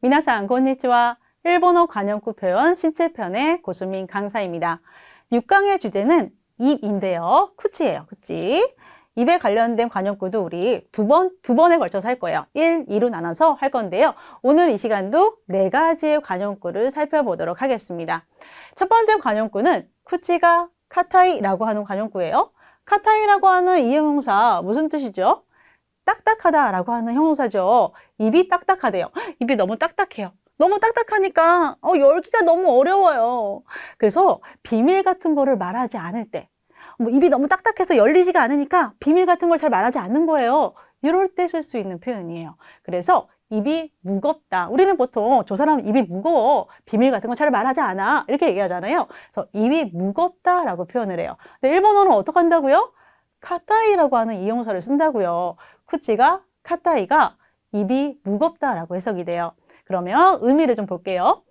미나상 konnichiwa. 일본어 관용구 표현 신체편의 고수민 강사입니다. 6강의 주제는 입인데요. 쿠치예요. 쿠치. 입에 관련된 관용구도 우리 두 번에 걸쳐서 할 거예요. 1, 2로 나눠서 할 건데요. 오늘 이 시간도 4가지의 관용구를 살펴보도록 하겠습니다. 첫 번째 관용구는 쿠치가 카타이라고 하는 관용구예요. 카타이라고 하는 이 형용사 무슨 뜻이죠? 딱딱하다라고 하는 형용사죠. 입이 딱딱하대요. 입이 너무 딱딱해요. 너무 딱딱하니까 열기가 너무 어려워요. 그래서 비밀 같은 거를 말하지 않을 때, 입이 너무 딱딱해서 열리지가 않으니까 비밀 같은 걸 잘 말하지 않는 거예요. 이럴 때 쓸 수 있는 표현이에요. 그래서 입이 무겁다. 우리는 보통 저 사람 입이 무거워. 비밀 같은 거 잘 말하지 않아. 이렇게 얘기하잖아요. 그래서 입이 무겁다라고 표현을 해요. 근데 일본어는 어떻게 한다고요? 카타이라고 하는 이 형용사를 쓴다고요. 쿠치가 카타이가 입이 무겁다라고 해석이 돼요. 그러면 의미를 좀 볼게요.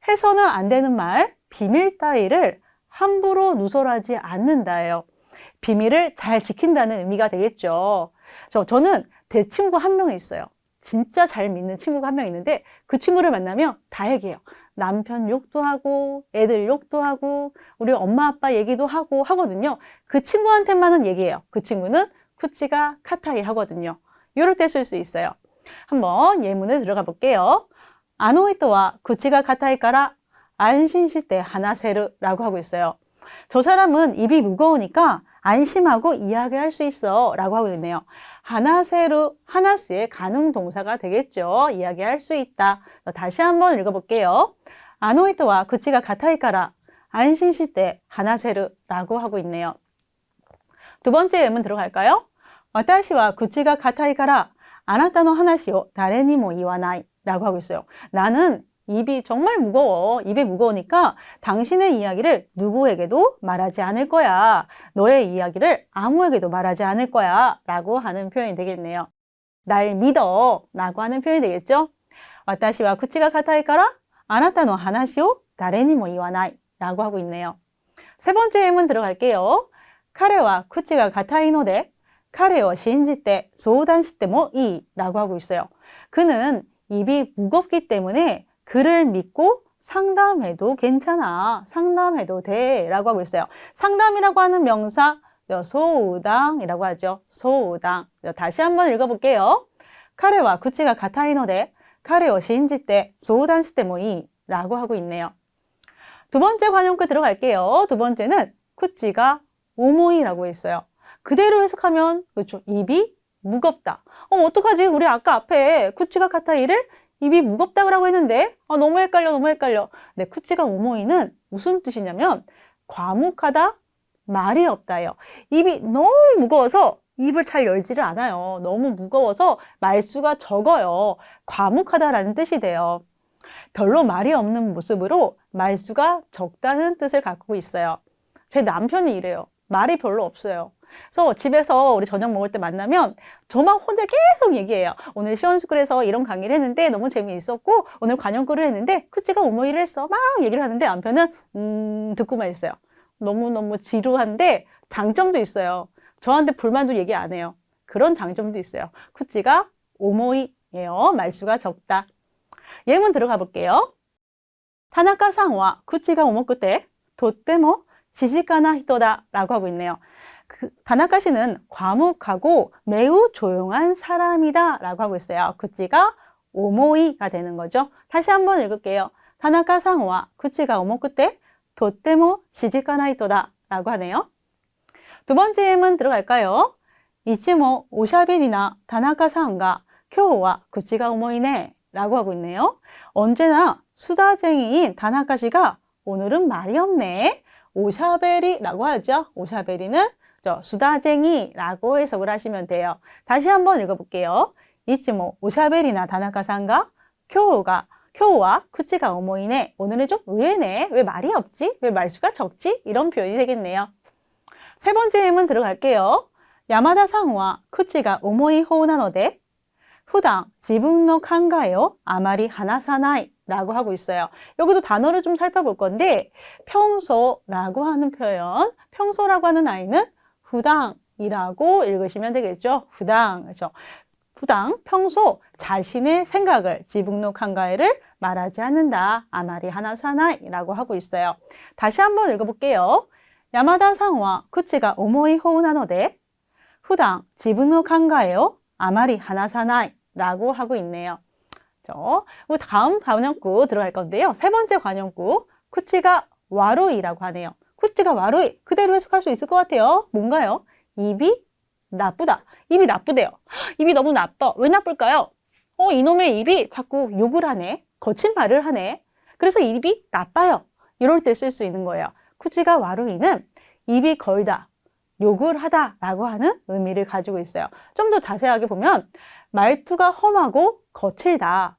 해서는 안 되는 말, 비밀 따위를 함부로 누설하지 않는다예요. 비밀을 잘 지킨다는 의미가 되겠죠. 저는 대친구 한 명 있어요. 진짜 잘 믿는 친구가 한 명 있는데 그 친구를 만나면 다 얘기해요. 남편 욕도 하고 애들 욕도 하고 우리 엄마 아빠 얘기도 하고 하거든요. 그 친구한테만은 얘기해요. 그 친구는 쿠치가 카타이 하거든요. 이럴 때 쓸 수 있어요. 한번 예문에 들어가 볼게요. 아노이토와 쿠치가 카타이까라 안심시대 하나세르라고 하고 있어요. 저 사람은 입이 무거우니까 안심하고 이야기할 수 있어 라고 하고 있네요. 하나세르, 하나스의 가능 동사가 되겠죠. 이야기할 수 있다. 다시 한번 읽어볼게요. 아노이토와 쿠치가 카타이까라 안심시대 하나세르라고 하고 있네요. 두 번째 예문 들어갈까요? 私は口が硬いからあなたの話を誰にも言わない라고 하고 있어요. 나는 입이 정말 무거워. 입이 무거우니까 당신의 이야기를 누구에게도 말하지 않을 거야. 너의 이야기를 아무에게도 말하지 않을 거야. 라고 하는 표현이 되겠네요. 날 믿어. 라고 하는 표현이 되겠죠. 私は口が硬いからあなたの話を誰にも言わない라고 하고 있네요. 세 번째 예문 들어갈게요. 彼は口が硬いので彼を信じて相談してもいい라고 하고 있어요. 그는 입이 무겁기 때문에 그를 믿고 상담해도 괜찮아. 상담해도 돼 라고 하고 있어요. 상담이라고 하는 명사 소우당이라고 하죠. 소우당. 다시 한번 읽어볼게요. 彼は口が硬いので彼を信じて相談してもいい라고 하고 있네요. 두 번째 관용구 들어갈게요. 두 번째는 쿠치가 오모이라고 했어요. 그대로 해석하면 그렇죠. 입이 무겁다. 어떡하지? 우리 아까 앞에 쿠치가 카타이를 입이 무겁다고 했는데 너무 헷갈려 너무 헷갈려. 네, 쿠치가 오모이는 무슨 뜻이냐면 과묵하다, 말이 없다예요. 입이 너무 무거워서 입을 잘 열지를 않아요. 너무 무거워서 말수가 적어요. 과묵하다라는 뜻이 돼요. 별로 말이 없는 모습으로 말수가 적다는 뜻을 갖고 있어요. 제 남편이 이래요. 말이 별로 없어요. 그래서 집에서 우리 저녁 먹을 때 만나면 저만 혼자 계속 얘기해요. 오늘 시원스쿨에서 이런 강의를 했는데 너무 재미있었고 오늘 관용구를 했는데 쿠치가 오모이를 했어. 막 얘기를 하는데 남편은 듣고만 있어요. 너무너무 지루한데 장점도 있어요. 저한테 불만도 얘기 안 해요. 그런 장점도 있어요. 쿠치가 오모이예요. 말수가 적다. 예문 들어가 볼게요. 타나카さんは 쿠치가 오모쿠 때 도떼모 시시카나 히토다 라고 하고 있네요. 다나카 씨는 과묵하고 매우 조용한 사람이다 라고 하고 있어요. 쿠치가 오모이가 되는 거죠. 다시 한번 읽을게요. 다나카さんは 쿠치가 오모쿠 때 도떼모 시지카나 히토다 라고 하네요. 두 번째 예문 들어갈까요? 이치모 오샤베리나 다나카さんが 今日は 쿠치가 오모이네 라고 하고 있네요. 언제나 수다쟁이인 다나카 씨가 오늘은 말이 없네. 오샤베리라고 하죠. 오샤베리는 수다쟁이라고 해석을 하시면 돼요. 다시 한번 읽어볼게요. 이치모 오샤베리나 다나카さんが 今日は 쿠치가 오모이네. 오늘은 좀 의외네. 왜 말이 없지? 왜 말수가 적지? 이런 표현이 되겠네요. 세 번째 예문 들어갈게요. 야마다さんは 쿠치가 오모이方なので 普段自分の考えをあまり話さない라고 하고 있어요. 여기도 단어를 좀 살펴볼 건데 평소라고 하는 표현, 평소라고 하는 아이는 후당이라고 읽으시면 되겠죠. 후당. 그렇죠? 부당 평소 자신의 생각을 지붕노 칸가에를 말하지 않는다. 아마리 하나사나이라고 하고 있어요. 다시 한번 읽어볼게요. 야마다 상와 쿠치가 오모이 호우나노데 후당 지붕노 칸가에요. 아마리 하나사나이라고 하고 있네요. 다음 관용구 들어갈 건데요. 세 번째 관용구 쿠치가 와루이라고 하네요. 쿠치가 와루이 그대로 해석할 수 있을 것 같아요. 뭔가요? 입이 나쁘다. 입이 나쁘대요. 입이 너무 나빠. 왜 나쁠까요? 이놈의 입이 자꾸 욕을 하네. 거친 말을 하네. 그래서 입이 나빠요. 이럴 때 쓸 수 있는 거예요. 쿠치가 와루이는 입이 걸다, 욕을 하다 라고 하는 의미를 가지고 있어요. 좀 더 자세하게 보면 말투가 험하고 거칠다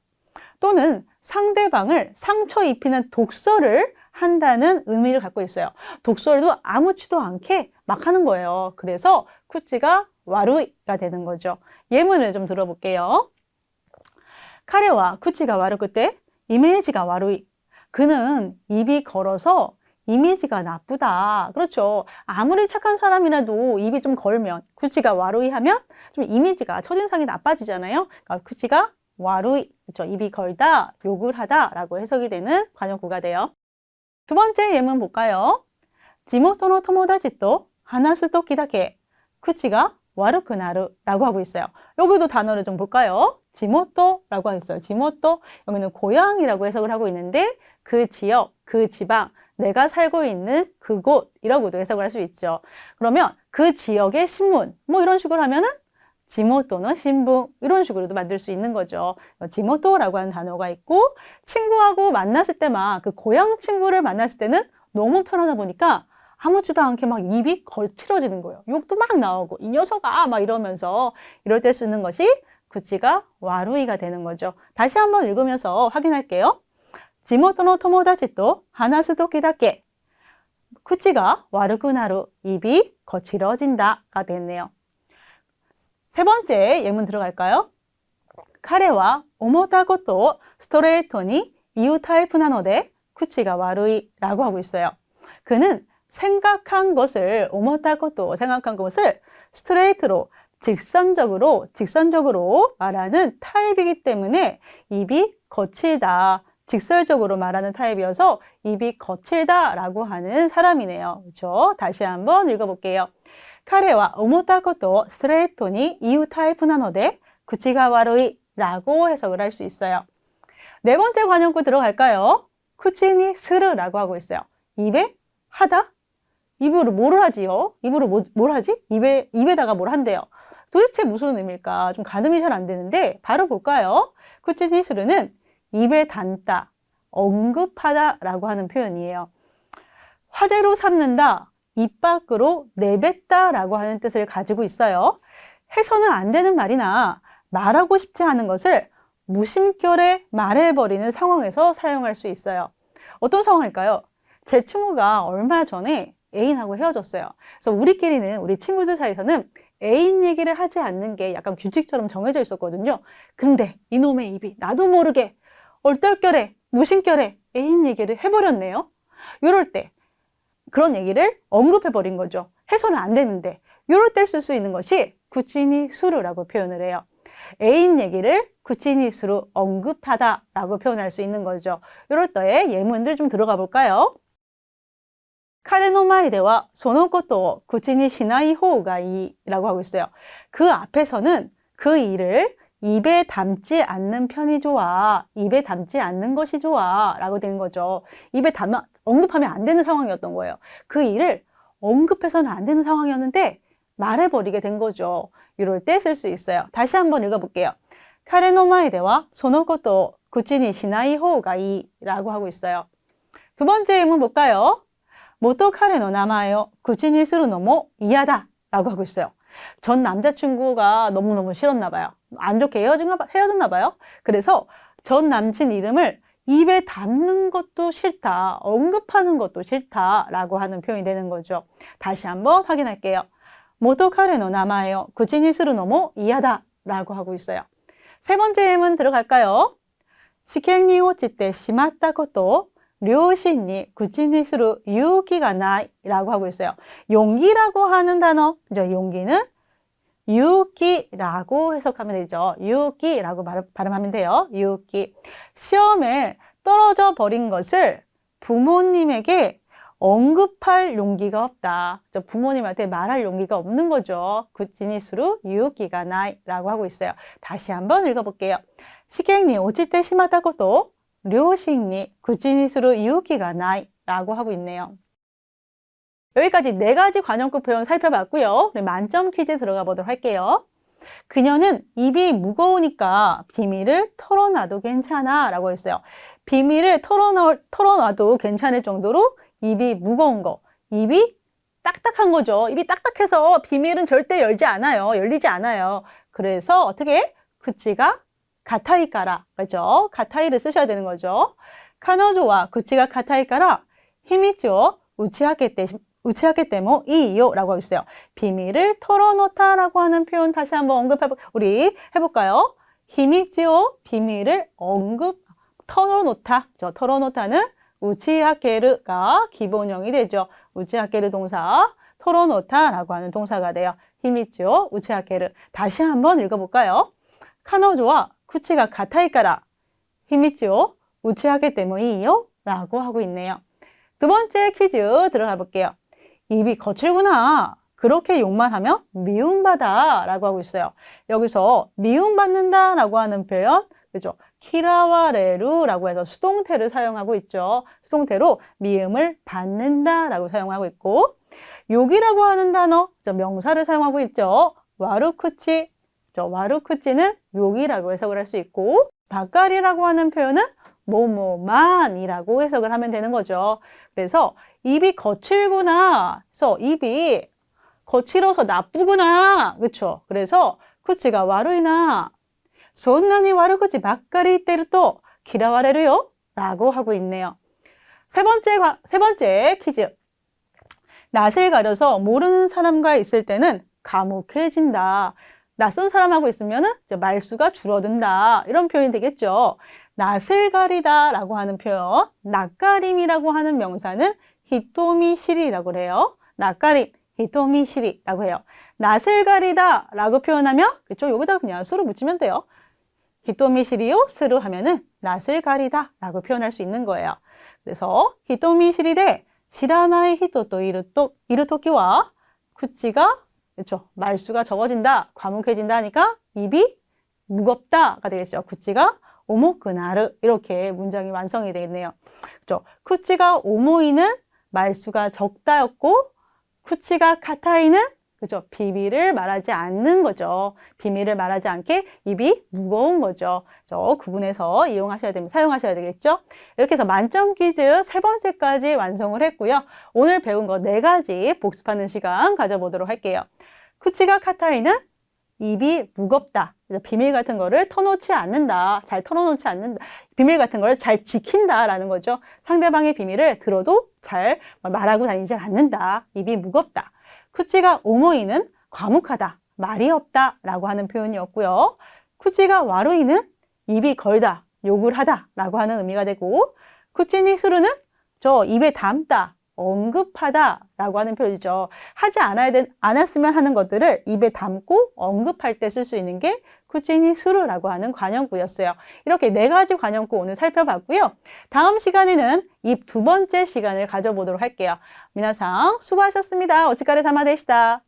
또는 상대방을 상처 입히는 독설을 한다는 의미를 갖고 있어요. 독설도 아무렇지도 않게 막 하는 거예요. 그래서 쿠치가 와루이가 되는 거죠. 예문을 좀 들어볼게요. 카레와 쿠치가 와루쿠테 이미지가 와루이. 그는 입이 걸어서 이미지가 나쁘다. 그렇죠. 아무리 착한 사람이라도 입이 좀 걸면 쿠치가 와루이 하면 좀 이미지가 첫인상이 나빠지잖아요. 그러니까 쿠치가 와루이, 그렇죠. 입이 걸다, 욕을 하다 라고 해석이 되는 관용구가 돼요. 두 번째 예문 볼까요? 지모토노 토모다치또 하나스 토키다케 쿠치가 와르쿠나루 라고 하고 있어요. 여기도 단어를 좀 볼까요? 지모토라고 했어요. 지모토, 여기는 고향이라고 해석을 하고 있는데 그 지역, 그 지방, 내가 살고 있는 그곳이라고도 해석을 할 수 있죠. 그러면 그 지역의 신문, 뭐 이런 식으로 하면은 지모토는 신부 이런 식으로도 만들 수 있는 거죠. 지모토라고 하는 단어가 있고 친구하고 만났을 때만 그 고향 친구를 만났을 때는 너무 편하다 보니까 아무렇지도 않게 막 입이 거칠어지는 거예요. 욕도 막 나오고 이 녀석아 막 이러면서 이럴 때 쓰는 것이 구치가 와루이가 되는 거죠. 다시 한번 읽으면서 확인할게요. 지모토노 토모다치또 하나스 토키다케 구치가 와르쿠나루 입이 거칠어진다가 됐네요. 세 번째 예문 들어갈까요? 카레와 오모타코토 스트레이토니 이유 타입 나노데 쿠치가 와루이라고 하고 있어요. 그는 생각한 것을 오모타코토 생각한 것을 스트레이트로 직선적으로 말하는 타입이기 때문에 입이 거칠다. 직설적으로 말하는 타입이어서 입이 거칠다라고 하는 사람이네요. 그렇죠? 다시 한번 읽어볼게요. 카레와 오모타코토 스트레이토니 이유 타입 나노데 구치가 와루이 라고 해석을 할 수 있어요. 네 번째 관용구 들어갈까요? 쿠치니 스르라고 하고 있어요. 입에 하다? 입으로 뭐를 하지요? 입으로 뭘 하지? 입에다가 뭘 한대요. 도대체 무슨 의미일까? 좀 가늠이 잘 안 되는데 바로 볼까요? 쿠치니 스르는 입에 담다, 언급하다 라고 하는 표현이에요. 화제로 삼는다, 입 밖으로 내뱉다 라고 하는 뜻을 가지고 있어요. 해서는 안 되는 말이나 말하고 싶지 않은 것을 무심결에 말해버리는 상황에서 사용할 수 있어요. 어떤 상황일까요? 제 친구가 얼마 전에 애인하고 헤어졌어요. 그래서 우리 친구들 사이에서는 애인 얘기를 하지 않는 게 약간 규칙처럼 정해져 있었거든요. 근데 이놈의 입이 나도 모르게 얼떨결에 무심결에 애인 얘기를 해버렸네요. 이럴 때 그런 얘기를 언급해버린 거죠. 해서는 안 되는데 이럴 때 쓸 수 있는 것이 구치니 수루라고 표현을 해요. 애인 얘기를 구치니 수루 언급하다 라고 표현할 수 있는 거죠. 이럴 때의 예문들 좀 들어가 볼까요? 카레노마이데와 소노코토 구치니 시나이 호우가 이라고 하고 있어요. 그 앞에서는 그 일을 입에 담지 않는 편이 좋아. 입에 담지 않는 것이 좋아. 라고 되는 거죠. 언급하면 안 되는 상황이었던 거예요. 그 일을 언급해서는 안 되는 상황이었는데 말해버리게 된 거죠. 이럴 때 쓸 수 있어요. 다시 한번 읽어볼게요. 카레노마이데와 소노코토 구치니 시나이 호우가 이라고 하고 있어요. 두 번째 예문 볼까요? 모토 카레노 나마에요 구치니 스루노모 이하다 라고 하고 있어요. 전 남자친구가 너무너무 싫었나 봐요. 안 좋게 헤어졌나 봐요. 그래서 전 남친 이름을 입에 담는 것도 싫다, 언급하는 것도 싫다 라고 하는 표현이 되는 거죠. 다시 한번 확인할게요. 모토 카레노 나마에요 구치니 스루노모 이하다 라고 하고 있어요. 세 번째 예문 들어갈까요? 시행니 오치때 시마tta 것도 료신니 구치니 스루 유기가 나이 라고 하고 있어요. 용기라고 하는 단어, 그죠? 용기는 유기라고 해석하면 되죠. 유기라고 발음하면 돼요. 유기. 시험에 떨어져 버린 것을 부모님에게 언급할 용기가 없다. 부모님한테 말할 용기가 없는 거죠. 구치니스루 유기가 나이라고 하고 있어요. 다시 한번 읽어볼게요. 시객니 오칠 때 심하다고도 료식니 구치니스루 유기가 나이라고 하고 있네요. 여기까지 4가지 관용구 표현 살펴봤고요. 만점 퀴즈 들어가 보도록 할게요. 그녀는 입이 무거우니까 비밀을 털어놔도 괜찮아 라고 했어요. 비밀을 털어놔도 괜찮을 정도로 입이 무거운 거. 입이 딱딱한 거죠. 입이 딱딱해서 비밀은 절대 열리지 않아요. 그래서 어떻게? 구치가 가타이까라. 그죠? 가타이를 쓰셔야 되는 거죠. 카노조와 구치가 가타이까라 히미치오 우치하게 때모 이요 라고 하고 있어요. 비밀을 털어놓다 라고 하는 표현 다시 한번 우리 해볼까요? 히미치오 비밀을 털어놓다. 털어놓다는 우치하게르가 기본형이 되죠. 우치하게르 동사 털어놓다 라고 하는 동사가 돼요. 히미치오 우치하게르. 다시 한번 읽어볼까요? 카노조와 구치가 가타이까라 히미치오 우치하게 때모 이요 라고 하고 있네요. 두 번째 퀴즈 들어가 볼게요. 입이 거칠구나. 그렇게 욕만 하면 미움받아 라고 하고 있어요. 여기서 미움받는다 라고 하는 표현, 그죠? 키라와레루 라고 해서 수동태를 사용하고 있죠. 수동태로 미움을 받는다 라고 사용하고 있고, 욕이라고 하는 단어, 명사를 사용하고 있죠. 와루쿠치. 와루쿠치는 욕이라고 해석을 할 수 있고, 바까리라고 하는 표현은 뭐뭐만이라고 해석을 하면 되는 거죠. 그래서 입이 거칠구나. 그래서 입이 거칠어서 나쁘구나. 그렇죠? 그래서 쿠치가 와루이나 손나니 와루쿠치 바까리 때르또 기라와레르요 라고 하고 있네요. 세 번째 퀴즈. 낯을 가려서 모르는 사람과 있을 때는 과묵해진다. 낯선 사람하고 있으면 말수가 줄어든다. 이런 표현이 되겠죠. 낯을 가리다 라고 하는 표현, 낯가림이라고 하는 명사는 히토미시리라고 해요. 낯가림, 히토미시리라고 해요. 낯을 가리다 라고 표현하면, 그렇죠? 여기다 그냥 수로 붙이면 돼요. 히토미시리요 스루 하면은 낯을 가리다 라고 표현할 수 있는 거예요. 그래서 히토미시리 대 시라나이 히토또 이르토끼와 쿠치가, 그렇죠? 말수가 적어진다, 과묵해진다 하니까 입이 무겁다가 되겠죠. 쿠치가 오모크나르 이렇게 문장이 완성이 되겠네요. 그렇죠? 쿠치가 오모이는 말수가 적다였고, 쿠치가 카타이는, 그죠? 비밀을 말하지 않는 거죠. 비밀을 말하지 않게 입이 무거운 거죠. 구분해서 사용하셔야 되겠죠? 이렇게 해서 만점 퀴즈 3번째까지 완성을 했고요. 오늘 배운 거 4가지 복습하는 시간 가져보도록 할게요. 쿠치가 카타이는 입이 무겁다. 그래서 비밀 같은 거를 터놓지 않는다. 잘 털어놓지 않는다. 비밀 같은 거를 잘 지킨다라는 거죠. 상대방의 비밀을 들어도 잘 말하고 다니지 않는다. 입이 무겁다. 쿠치가 오모이는 과묵하다. 말이 없다. 라고 하는 표현이었고요. 쿠치가 와루이는 입이 걸다. 욕을 하다. 라고 하는 의미가 되고, 쿠치니 수루는 입에 담다. 언급하다 라고 하는 표현이죠. 하지 않았으면 하는 것들을 입에 담고 언급할 때 쓸 수 있는 게 쿠치니 수루라고 하는 관용구였어요. 이렇게 4가지 관용구 오늘 살펴봤고요. 다음 시간에는 입 2번째 시간을 가져보도록 할게요. 미나상 수고하셨습니다. 오츠카레 사마 데시다.